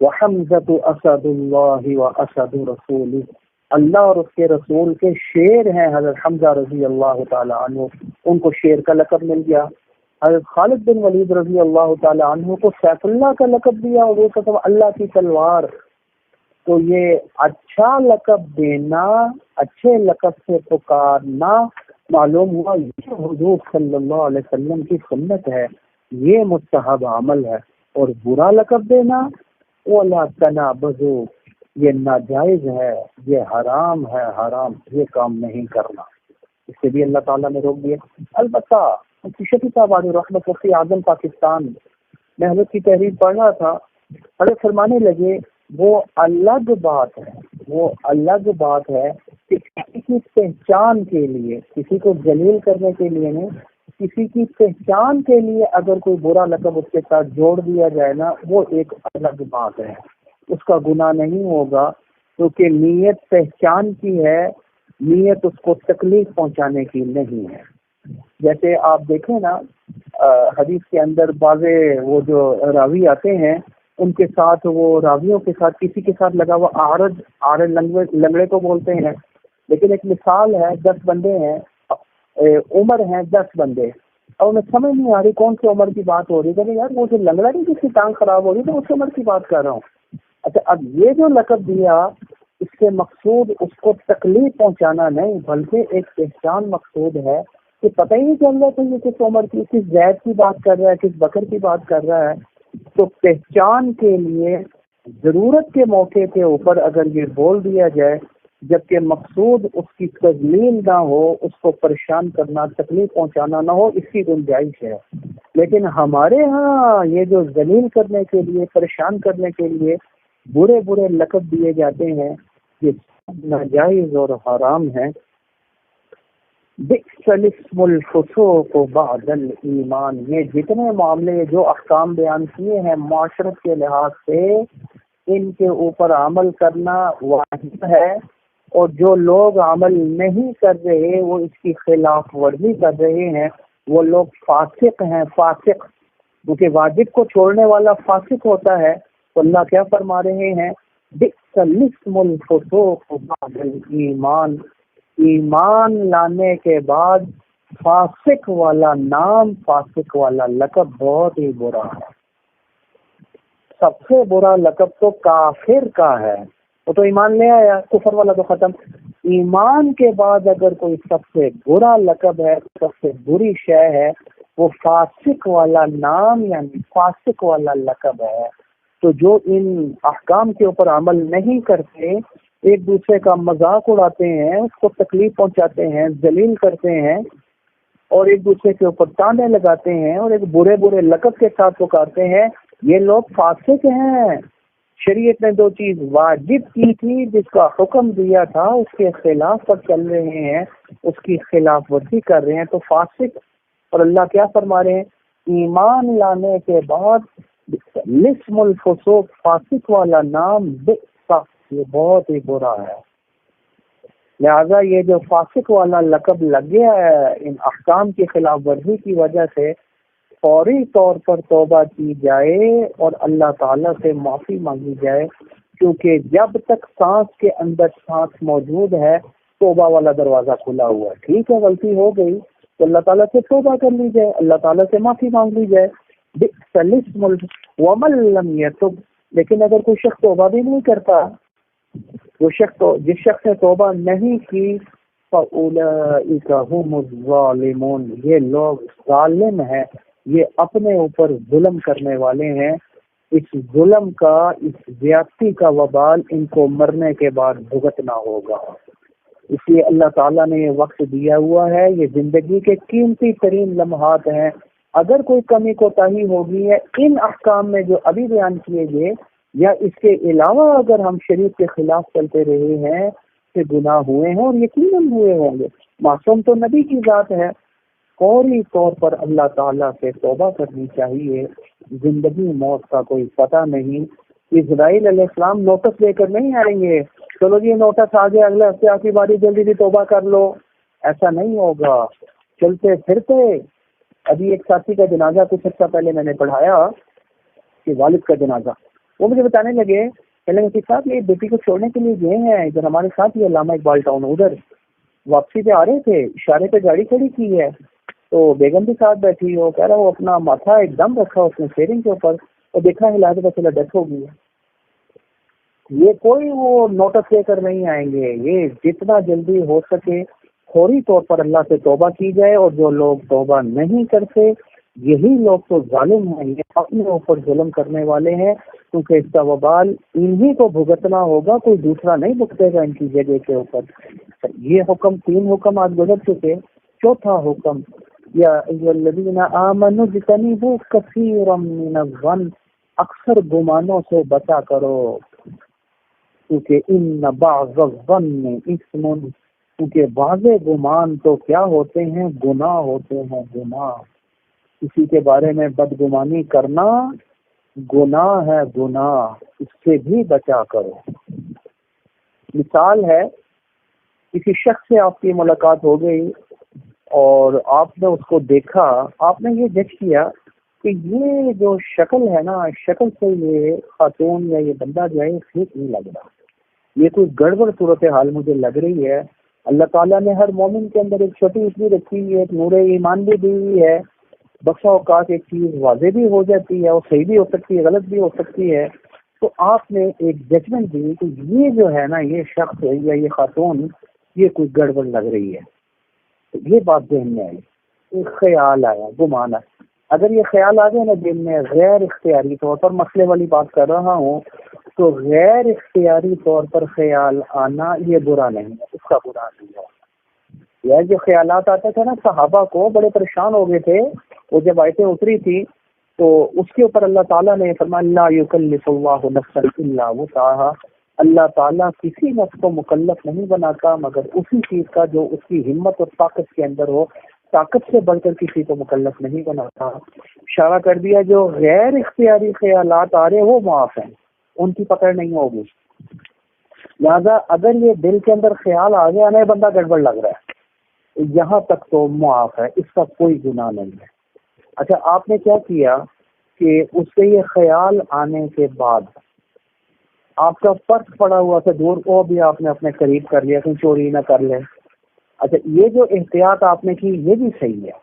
وحمزۃ اسد اللہ واسد رسول، اللہ اور اس کے رسول کے شیر ہیں حضرت حمزہ رضی اللہ تعالی عنہ، ان کو شیر کا لقب مل گیا۔ حضرت خالد بن ولید رضی اللہ تعالی عنہ کو سیف اللہ کا لقب دیا، اور وہ کہتا اللہ کی تلوار۔ تو یہ اچھا لقب دینا، اچھے لقب سے پکارنا، معلوم ہوا یہ حضور صلی اللہ علیہ وسلم کی سنت ہے، یہ مستحب عمل ہے۔ اور برا لقب دینا، وَلَا تَنَابَزُوا، یہ ناجائز ہے، یہ حرام ہے، حرام، یہ کام نہیں کرنا، اس سے بھی اللہ تعالیٰ نے روک دیا۔ البتہ شفیع صاحب علیہ رحمت مفتی اعظم پاکستان، میں حضرت کی تحریر پڑھ رہا تھا، حضرت فرمانے لگے وہ الگ بات ہے، وہ الگ بات ہے کہ کسی کی پہچان کے لیے، کسی کو ذلیل کرنے کے لیے نہیں، کسی کی پہچان کے لیے اگر کوئی برا لقب اس کے ساتھ جوڑ دیا جائے نا، وہ ایک الگ بات ہے، اس کا گناہ نہیں ہوگا، کیونکہ نیت پہچان کی ہے، نیت اس کو تکلیف پہنچانے کی نہیں ہے۔ جیسے آپ دیکھیں نا حدیث کے اندر بعض وہ جو راوی آتے ہیں، ان کے ساتھ، وہ راویوں کے ساتھ کسی کے ساتھ لگا ہوا عارض لنگڑے کو بولتے ہیں، لیکن ایک مثال ہے، 10 بندے ہیں، عمر ہیں 10 بندے، اور انہیں سمجھ نہیں آ رہی کون سی عمر کی بات ہو رہی ہے، یار وہ جو لنگڑا نہیں جس کی ٹانگ خراب ہو رہی تو اس عمر کی بات کر رہا ہوں۔ اچھا، اب یہ جو لقب دیا، اس سے مقصود اس کو تکلیف پہنچانا نہیں، بلکہ ایک پہچان مقصود ہے کہ پتہ ہی نہیں چل رہا کہ یہ کس عمر کی، کس زید کی بات کر رہا ہے، کس بکر کی بات کر رہا ہے۔ تو پہچان کے لیے ضرورت کے موقع کے اوپر اگر یہ بول دیا جائے، جبکہ مقصود اس کی تذلیل نہ ہو، اس کو پریشان کرنا، تکلیف پہنچانا نہ ہو، اس کی گنجائش ہے۔ لیکن ہمارے ہاں یہ جو ذلیل کرنے کے لیے، پریشان کرنے کے لیے برے برے لقب دیے جاتے ہیں، یہ ناجائز اور حرام ہے۔ بئس الاسم الفسوق بعد الایمان، یہ جتنے معاملے جو احکام بیان کیے ہیں معاشرت کے لحاظ سے، ان کے اوپر عمل کرنا واجب ہے، اور جو لوگ عمل نہیں کر رہے، وہ اس کی خلاف ورزی کر رہے ہیں، وہ لوگ فاسق ہیں، فاسق، کیونکہ واجب کو چھوڑنے والا فاسق ہوتا ہے۔ تو اللہ کیا فرما رہے ہیں؟ بئس الاسم الفسوق بعد الایمان، ایمان لانے کے بعد فاسق والا نام، فاسق والا لقب بہت ہی برا ہے۔ سب سے برا لقب تو کافر کا ہے، وہ تو ایمان لے آیا، کفر والا تو ختم۔ ایمان کے بعد اگر کوئی سب سے برا لقب ہے، سب سے بری شے ہے، وہ فاسق والا نام یعنی فاسق والا لقب ہے۔ تو جو ان احکام کے اوپر عمل نہیں کرتے، ایک دوسرے کا مذاق اڑاتے ہیں، اس کو تکلیف پہنچاتے ہیں، ذلیل کرتے ہیں، اور ایک دوسرے کے اوپر تانے لگاتے ہیں، اور ایک برے برے لقب کے ساتھ پکارتے ہیں، یہ لوگ فاسق ہیں۔ شریعت نے 2 چیز واجب کی تھی، جس کا حکم دیا تھا، اس کے خلاف پر چل رہے ہیں، اس کی خلاف ورزی کر رہے ہیں، تو فاسق۔ اور اللہ کیا فرما رہے ہیں؟ ایمان لانے کے بعد لسم الفسوق، فاسق والا نام، یہ بہت ہی برا ہے۔ لہذا یہ جو فاسق والا لقب لگ گیا ہے ان احکام کی خلاف ورزی کی وجہ سے، فوری طور پر توبہ کی جائے اور اللہ تعالیٰ سے معافی مانگی جائے، کیونکہ جب تک سانس کے اندر سانس موجود ہے، توبہ والا دروازہ کھلا ہوا ہے۔ ٹھیک ہے، غلطی ہو گئی تو اللہ تعالیٰ سے توبہ کر لی جائے، اللہ تعالیٰ سے معافی مانگ لی جائے۔ بئس الاسم ومن لم یتب، لیکن اگر کوئی شخص توبہ بھی نہیں کرتا، جس شخص نے توبہ نہیں کی، فَأُولَئِكَ هُمُ الظَّالِمُونَ، یہ لوگ ظالم ہیں، یہ اپنے اوپر ظلم کرنے والے ہیں۔ اس ظلم کا، اس زیادتی کا وبال ان کو مرنے کے بعد بھگتنا ہوگا۔ اس لیے اللہ تعالیٰ نے یہ وقت دیا ہوا ہے، یہ زندگی کے قیمتی ترین لمحات ہیں۔ اگر کوئی کمی کوتاہی ہوگی ہے ان احکام میں جو ابھی بیان کیے گئے، یا اس کے علاوہ اگر ہم شریعت کے خلاف چلتے رہے ہیں کہ گناہ ہوئے ہیں، اور یقیناً ہوئے ہوں گے، معصوم تو نبی کی ذات ہے، فوری طور پر اللہ تعالیٰ سے توبہ کرنی چاہیے۔ زندگی موت کا کوئی پتہ نہیں۔ اسرائیل علیہ السلام نوٹس لے کر نہیں آئیں گے، چلو جی نوٹس آ گیا، اگلے ہفتے آپ کی باری، جلدی سے توبہ کر لو، ایسا نہیں ہوگا۔ چلتے پھرتے، ابھی ایک ساتھی کا جنازہ کچھ عرصہ پہلے میں نے پڑھایا کہ والد کا جنازہ، وہ مجھے بتانے لگے، کہنے لگے صاحب یہ بیٹی کو چھوڑنے کے لیے گئے ہیں ادھر ہمارے ساتھ ہی علامہ اقبال ٹاؤن، ادھر واپسی پہ آ رہے تھے، اشارے پہ گاڑی کھڑی کی ہے تو بیگم بھی ساتھ بیٹھی، وہ کہہ رہا وہ اپنا ماتھا ایک دم رکھا اس نے اسٹیئرنگ کے اوپر اور دیکھا ہلا کے چلا ڈیتھ ہو گئی ہے۔ یہ کوئی وہ نوٹس لے کر نہیں آئیں گے، یہ جتنا جلدی ہو سکے فوری طور پر اللہ سے توبہ کی جائے، اور جو لوگ توبہ نہیں کرتے یہی لوگ تو ظالم ہیں، یہ اپنے اوپر ظلم کرنے والے ہیں، کیونکہ اس کا وبال انہی کو بھگتنا ہوگا، کوئی دوسرا نہیں بھگتے گا ان کی جگہ کے اوپر۔ یہ حکم 3 حکم آج گزر چکے، چوتھا حکم یا ایھا الذین آمنوا اجتنبوا کثیرا من الظن، اکثر گمانوں سے بچا کرو، کیونکہ ان بعض الظن اثم، کیونکہ بعض گمان تو کیا ہوتے ہیں، گناہ ہوتے ہیں، گناہ۔ کسی کے بارے میں بدگمانی کرنا گناہ ہے، گناہ، اس سے بھی بچا کرو۔ مثال ہے، کسی شخص سے آپ کی ملاقات ہو گئی اور آپ نے اس کو دیکھا، آپ نے یہ جج کیا کہ یہ جو شکل ہے نا، شکل سے یہ خاتون یا یہ بندہ جو ہے ٹھیک نہیں لگ رہا، یہ کوئی گڑبڑ صورتحال مجھے لگ رہی ہے۔ اللہ تعالیٰ نے ہر مومن کے اندر ایک چھوٹی سی رکھی ہوئی ہے، ایک نور ایمان بھی دی ہوئی ہے، بخشا اوقات ایک چیز واضح بھی ہو جاتی ہے اور صحیح بھی ہو سکتی ہے، غلط بھی ہو سکتی ہے، تو آپ نے ایک ججمنٹ دی کہ یہ جو ہے نا، یہ شخص یا یہ خاتون یہ کوئی گڑبڑ لگ رہی ہے۔ تو یہ بات ذہن میں آئی، ایک خیال آیا، گمان ہے، اگر یہ خیال آ گیا نا دل میں غیر اختیاری طور پر، مسئلے والی بات کر رہا ہوں، تو غیر اختیاری طور پر خیال آنا یہ برا نہیں ہے، اس کا برا نہیں ہے۔ یہ جو خیالات آتے تھے نا، صحابہ کو بڑے پریشان ہو گئے تھے، وہ جب آیتیں اتری تھی تو اس کے اوپر اللہ تعالیٰ نے فرمایا لا یکلف اللہ نفسا الا وسعها، اللہ تعالیٰ کسی نفس کو مکلف نہیں بناتا مگر اسی چیز کا جو اس کی ہمت اور طاقت کے اندر ہو، طاقت سے بڑھ کر کسی کو مکلف نہیں بناتا۔ اشارہ کر دیا جو غیر اختیاری خیالات آ رہے وہ معاف ہیں، ان کی پکڑ نہیں ہوگی۔ لہذا اگر یہ دل کے اندر خیال آ گیا نا بندہ گڑبڑ لگ رہا ہے، یہاں تک تو معاف ہے، اس کا کوئی گناہ نہیں ہے۔ اچھا آپ نے کیا کیا کہ اس سے یہ خیال آنے کے بعد آپ کا پرس پڑا ہوا تھا دور، وہ بھی آپ نے اپنے قریب کر لیا کہ چوری نہ کر لے۔ اچھا یہ جو احتیاط آپ نے کی یہ بھی صحیح ہے،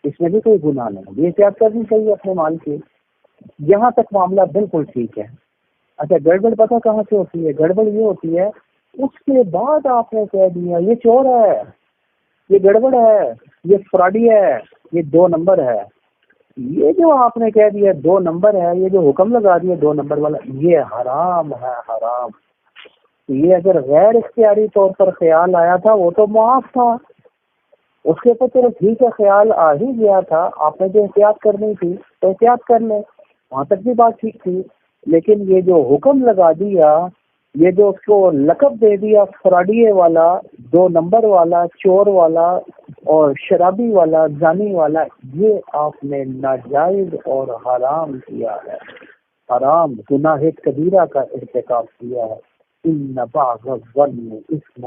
اس میں بھی کوئی گناہ نہیں، یہ احتیاط کرنی چاہیے اپنے مال کی، یہاں تک معاملہ بالکل ٹھیک ہے۔ اچھا گڑبڑ پتہ کہاں سے ہوتی ہے؟ گڑبڑ یہ ہوتی ہے اس کے بعد آپ نے کہہ دیا یہ چور ہے، یہ گڑبڑ ہے، یہ فراڈی ہے، یہ 2 نمبر ہے۔ یہ جو آپ نے کہہ دیا 2 نمبر ہے، یہ جو حکم لگا دیا 2 نمبر والا، یہ حرام ہے، حرام۔ یہ اگر غیر اختیاری طور پر خیال آیا تھا وہ تو معاف تھا، اس کے اوپر چلو ٹھیک ہے خیال آ ہی گیا تھا، آپ نے جو احتیاط کرنی تھی تو احتیاط کر لیں، وہاں تک بھی بات ٹھیک تھی۔ لیکن یہ جو حکم لگا دیا، یہ جو اس کو لقب دے دیا فراڈیے والا، 2 نمبر والا، چور والا اور شرابی والا، زانی والا، یہ آپ نے ناجائز اور حرام کیا ہے، حرام گناہ کبیرہ کا ارتکاب کیا ہے۔ ان بعض الظن اثم۔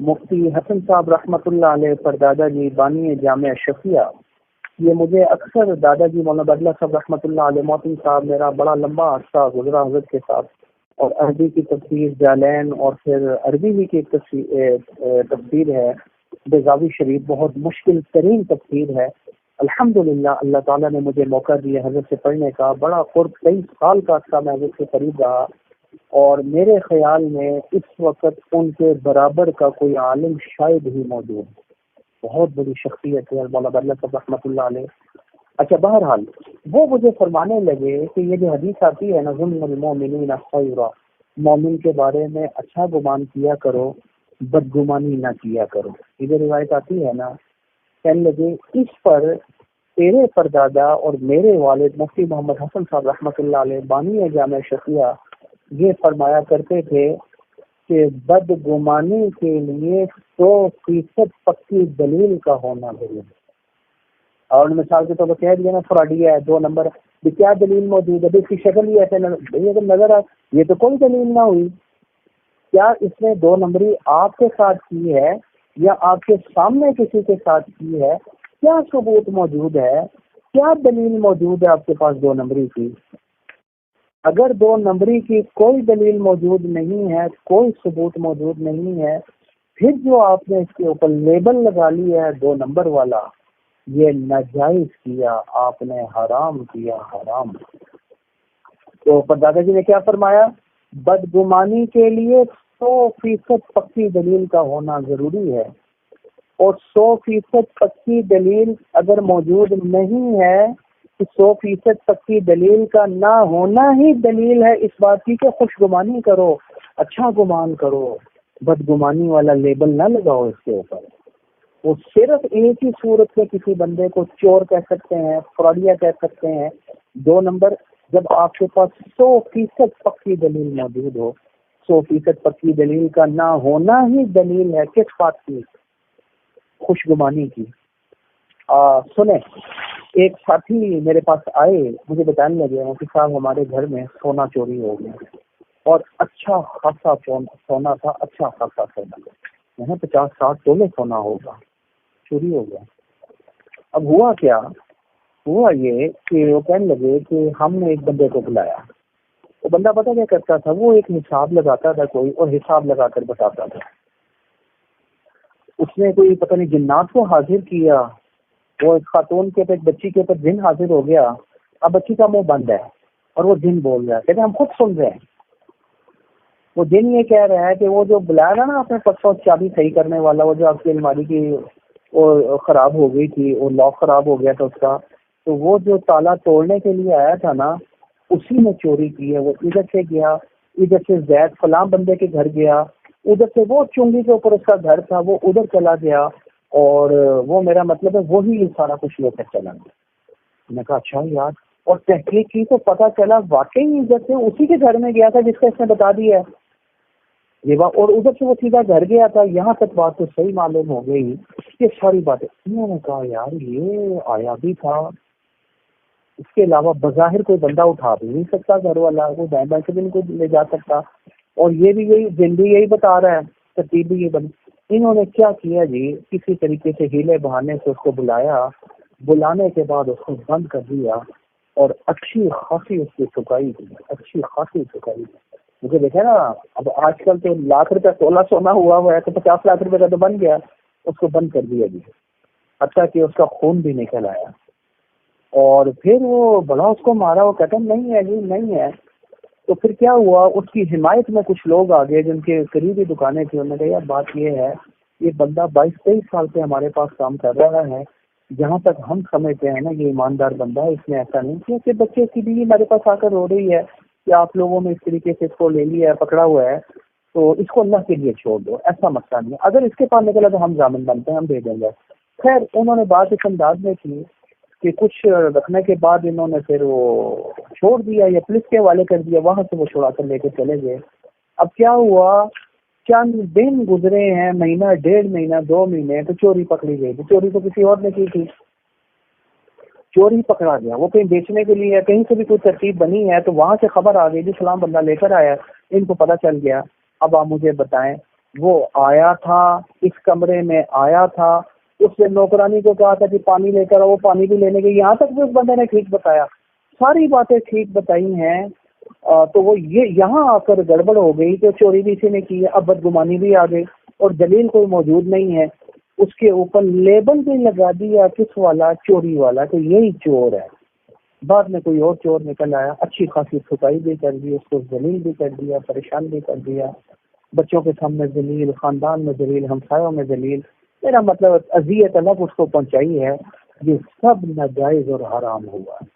مفتی حسن صاحب رحمۃ اللہ علیہ پر دادا جی بانی جامعہ شفیہ، یہ مجھے اکثر دادا جی مولانا بدلہ صاحب رحمۃ اللہ علیہ محتم صاحب، میرا بڑا لمبا عرصہ گزرا حضرت کے ساتھ، اور عربی کی تفسیر جالین اور پھر عربی ہی کی تفسیر ہے بیضاوی شریف، بہت مشکل ترین تفسیر ہے۔ الحمدللہ اللہ تعالیٰ نے مجھے موقع دیا حضرت سے پڑھنے کا، بڑا قرب 23 سال کا عرصہ میں حضرت کے قریب رہا، اور میرے خیال میں اس وقت ان کے برابر کا کوئی عالم شاید ہی موجود ہے، بہت بڑی شخصیت ہے مولانا بدلہ صاحب رحمۃ اللہ علیہ۔ اچھا بہرحال وہ مجھے فرمانے لگے کہ یہ جو حدیث آتی ہے نا ظن المؤمنین خیرا، مومن کے بارے میں اچھا گمان کیا کرو، بدگمانی نہ کیا کرو، یہ جو روایت آتی ہے نا، کہنے لگے اس پر تیرے پردادا اور میرے والد مفتی محمد حسن صاحب رحمۃ اللہ علیہ بانی جامعہ شفیہ یہ فرمایا کرتے تھے کہ بدگمانی کے لیے 100% پکی دلیل کا ہونا ضروری ہے۔ اور مثال کے طور پر کہہ دیا نا فراڈی ہے 2 نمبر، کیا دلیل موجود ہے؟ اس کی شکل ہی ایسے اگر نظر آ، یہ تو کوئی دلیل نہ ہوئی، کیا اس نے 2 نمبری آپ کے ساتھ کی ہے یا آپ کے سامنے کسی کے ساتھ کی ہے؟ کیا ثبوت موجود ہے کیا دلیل موجود ہے آپ کے پاس 2 نمبری کی؟ اگر 2 نمبری کی کوئی دلیل موجود نہیں ہے، کوئی ثبوت موجود نہیں ہے، پھر جو آپ نے اس کے اوپر لیبل لگا لیا ہے 2 نمبر والا، یہ ناجائز کیا، آپ نے حرام کیا، حرام۔ تو دادا جی نے کیا فرمایا؟ بدگمانی کے لیے 100% پکی دلیل کا ہونا ضروری ہے، اور 100% پکی دلیل اگر موجود نہیں ہے تو 100% پکی دلیل کا نہ ہونا ہی دلیل ہے اس بات کی کہ خوش گمانی کرو، اچھا گمان کرو، بدگمانی والا لیبل نہ لگاؤ اس کے اوپر۔ وہ صرف ایک ہی صورت میں کسی بندے کو چور کہہ سکتے ہیں، فراڈیا کہہ سکتے ہیں 2 نمبر، جب آپ کے پاس 100% پکی دلیل موجود ہو۔ 100% پکی دلیل کا نہ ہونا ہی دلیل ہے کس بات کی؟ خوش گمانی کی۔ سنیں، ایک ساتھی میرے پاس آئے، مجھے بتانے لگے کہ صاحب ہمارے گھر میں سونا چوری ہو گیا، اور اچھا خاصا سونا تھا، اچھا خاصا سونا، یہاں 50-60 تولے سونا ہوگا، چوری ہو گیا۔ اب ہوا کیا؟ ہوا یہ کہ وہ کہنے لگے کہ ہم نے ایک بندے کو بلایا۔ وہ بندہ پتہ کیا کرتا تھا؟ وہ ایک حساب لگاتا تھا کوئی، اور حساب لگا کر بتاتا تھا۔ اس نے کوئی پتہ نہیں جنات کو حاضر کیا، وہ ایک خاتون کے اوپر، ایک بچی کے اوپر جن حاضر ہو گیا۔ اب بچی کا منہ بند ہے اور وہ جن بول رہا ہے، کہتے ہیں ہم خود سن رہے ہیں۔ وہ جن یہ کہہ رہا ہے کہ وہ جو بلایا تھا نا آپ نے پرسوں چابی صحیح کرنے والا، وہ جو آپ کی الماری کی وہ خراب ہو گئی تھی، وہ لاک خراب ہو گیا تھا اس کا، تو وہ جو تالا توڑنے کے لیے آیا تھا نا، اسی نے چوری کی ہے۔ وہ ادھر سے گیا، ادھر سے زید فلاں بندے کے گھر گیا، ادھر سے وہ چنگی کے اوپر اس کا گھر تھا، وہ ادھر چلا گیا، اور وہ میرا مطلب ہے وہی سارا کچھ لے کر چلا گیا۔ میں نے کہا اچھا یار، اور تحقیق کی تو پتہ چلا واقعی ادھر سے اسی کے گھر میں گیا تھا جس کا اس نے بتا دیا ہے یہ بات، اور ادھر سے وہ سیدھا گھر گیا تھا۔ یہاں تک بات تو صحیح معلوم ہو گئی، یہ ساری باتیں انہوں نے کہا یار یہ آیا بھی تھا، اس کے علاوہ بظاہر کوئی بندہ اٹھا بھی نہیں سکتا، گھر والا وہ دائیں بائیں سے بھی نہیں لے جا سکتا، اور یہ بھی یہی دن بھی یہی بتا رہا ہے، ترتیب بھی یہ بنی۔ انہوں نے کیا کیا جی، کسی طریقے سے ہیلے بہانے سے اس کو بلایا، بلانے کے بعد اس کو بند کر دیا، اور اچھی خاصی اس کی چکائی کی، اچھی خاصی چکائی کی۔ مجھے دیکھا نا، اب آج کل تو ₹1,00,000 تولہ سونا ہوا ہے، تو ₹50,00,000 کا تو بن گیا، اس کو بند کر دیا جی، حتیٰ کہ اس کا خون بھی نکل آیا۔ اور پھر وہ بڑا اس کو مارا، وہ کہتا نہیں ہے جی نہیں ہے۔ تو پھر کیا ہوا، اس کی حمایت میں کچھ لوگ آ گئے جن کے قریبی دکانیں تھیں، انہوں نے کہا یار بات یہ ہے، یہ بندہ 22-23 سال سے ہمارے پاس کام کر رہا ہے، جہاں تک ہم سمجھتے ہیں نا یہ ایماندار بندہ ہے، اس نے ایسا نہیں کیا کہ بچے کی بیوی ہمارے پاس آ کر رو رہی ہے کہ آپ لوگوں نے اس طریقے سے اس کو لے لیا ہے، پکڑا ہوا ہے، تو اس کو اللہ کے لیے چھوڑ دو، ایسا مسئلہ نہیں ہے، اگر اس کے پاس نکلا تو ہم ضامن بنتے ہیں، ہم دے دیں گے۔ خیر انہوں نے بات اس انداز میں کی کہ کچھ رکھنے کے بعد انہوں نے پھر وہ چھوڑ دیا یا پولیس کے حوالے کر دیا، وہاں سے وہ چھڑا کر لے کے چلے گئے۔ اب کیا ہوا، چند دن گزرے ہیں، مہینہ 1.5 مہینہ 2 مہینے، تو چوری پکڑی گئی۔ چوری تو کسی اور نے کی تھی، چوری پکڑا گیا، وہ کہیں بیچنے کے لیے کہیں سے بھی کوئی ترتیب بنی ہے، تو وہاں سے خبر آ گئی جی فلاں بندہ لے کر آیا، ان کو پتہ چل گیا۔ اب آپ مجھے بتائیں، وہ آیا تھا اس کمرے میں، آیا تھا، اس نے نوکرانی کو کہا تھا کہ پانی لے کر آؤ، وہ پانی بھی لینے گئی، یہاں تک بھی اس بندے نے ٹھیک بتایا، ساری باتیں ٹھیک بتائی ہیں، تو وہ یہ یہاں آ کر گڑبڑ ہو گئی کہ چوری بھی اسی نے کی ہے، اب بدگمانی بھی آ گئی، اور دلیل کوئی موجود نہیں ہے، اس کے اوپر لیبل بھی لگا دیا کس والا، چوری والا، کہ یہی چور ہے۔ بعد میں کوئی اور چور نکل آیا، اچھی خاصی ٹھکائی بھی کر دی، اس کو ذلیل بھی کر دیا، پریشان بھی کر دیا، بچوں کے سامنے ذلیل، خاندان میں ذلیل، ہمسایوں میں ذلیل، میرا مطلب اذیت الگ اس کو پہنچائی ہے۔ یہ سب ناجائز اور حرام ہوا ہے۔